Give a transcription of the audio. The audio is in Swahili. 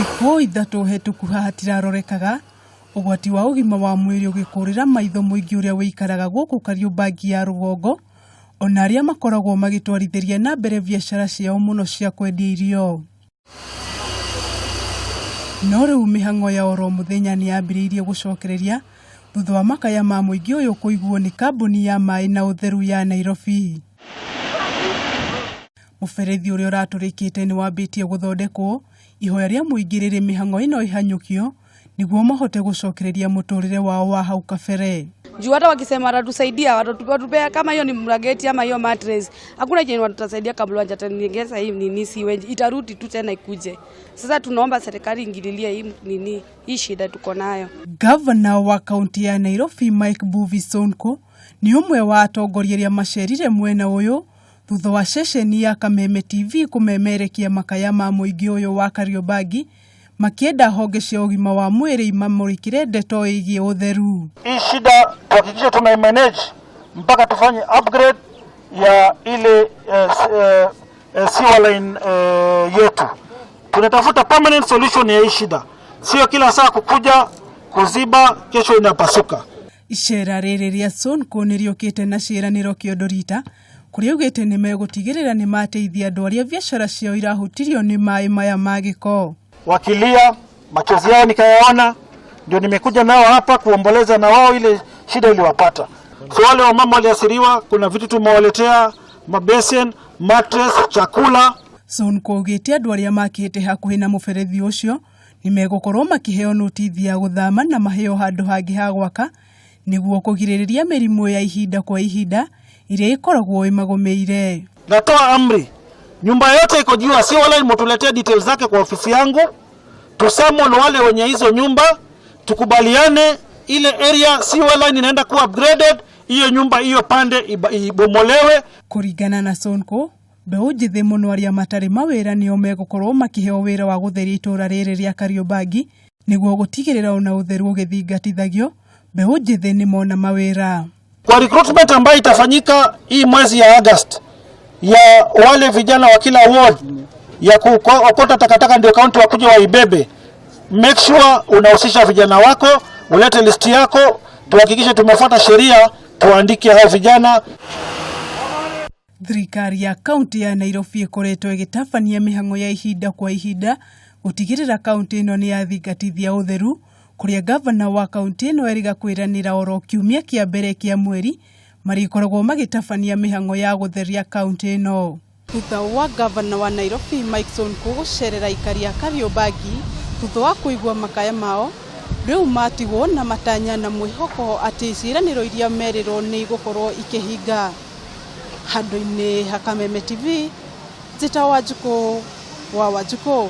Thikũ ithatu hetũku hatirarorekaga ugwati wa ugima wa mwiri ugikurira maitho Muingi uria wikaraga guku Kariobangi ya Rugongo ona aria makoragwo magitwarithiria na mbere biashara ciao muno cia kwendia irio. No riu mihango ya oro muthenya niyambiriirie gucokereria thutha wa makaya ma Muingi uyu kuiguo ni Kambuni ya maai na utheru ya Nairobi. Muberethi uria uraturikite ni wambitie guthondekwo ihoya ria Muingi riri mihango ino ihanyukio niguo mahote gucokereria muturire wao wa hau kabere. Juu hata wakisema watatusaidia watatupea kama hiyo ni mrageti ama hiyo mattress, hakuna jenye watatusaidia kabla hawajatengeza hii nini siweji, itarudi tu tena ikuje. Sasa tunaomba serikali ingililie hii shida tuko nayo. Governor wa kaunti ya Nairobi Micii-ini ni umwe wa atongoria macerire mwena uyu thutha wa ceceni ya Kameme Tv kumemerekia makaya ma Muingi uyu wa Kariobangi makienda honge cia ugima wa mwiri imamurikire ndeto igie utheru. Hii shida tuhakikishe tunaimanage mpaka tufanye upgrade ya ile sewer line yetu. Tunatafuta permanent solution ya hii shida, sio kila saa kukuja kuziba kesho inapasuka. Icera riri ria Sonko niriokite na ciiraniro kiondorita kuria ugite ni megutigirira ni mateithia andu aria biashara ciao irahutirio ni maai maya ma giko. Wakilia machozi yao nikayaona, ndio nimekuja nao hapa kuomboleza na wao ile shida iliwapata. So wale wa mama waliasiriwa, kuna vitu tumewaletea, mabesen, mattress, chakula. Sonko ugite andu aria makite hakuhi na muberethi ucio nimegukorwo makiheo notisi ya guthama na maheo handu hangi ha gwaka niguo kugiririria mirimu ya ihinda kwa ihinda iria ikoragwo imagomeire. Natoa amri, nyumba yote iko juu, si wala mtuletee details zake kwa ofisi yangu, tusamon wale wenye hizo nyumba, tukubaliane ile area si wala inaenda kuwa upgraded, hiyo nyumba hiyo pande ibomolewe. Kurigana na Sonko beujithe muno aria matari mawira nio megukorwo makiheo wira wa gutheria itura riri ria Kariobangi niguo gutigirira ona utheru ugithingatithagio beujithe ni mona mawira. Kwa recruitment ambayo itafanyika hii mwezi ya August ya wale vijana wa kila ward ya kuokota takataka ndio kaunti wakuje waibebe, make sure unahusisha vijana wako, ulete listi yako, tuhakikishe tumefuata sheria, tuandike hao vijana. Thirikari ya kaunti ya Nairobi ikoretwo igitabania mihango ya ihinda kwa ihinda gutigirira kaunti ino ni yathingatithia utheru kuria governor wa kaunti ino eriga kwiranira oro kiumia kia mbere kia mweri marikoragwo magitabania mihango ya gutheria kaunti ino. Thutha wa governor wa Nairobi Micii-ini gucerera ikari ya Kariobangi thutha wa kuigua makaya mao riu matigwo na matanya na mwihoko ati ciiraniro iria meriro ni gukorwo ikihinga. Handu-ini ha Kameme TV Thutha wa Wanjikũ.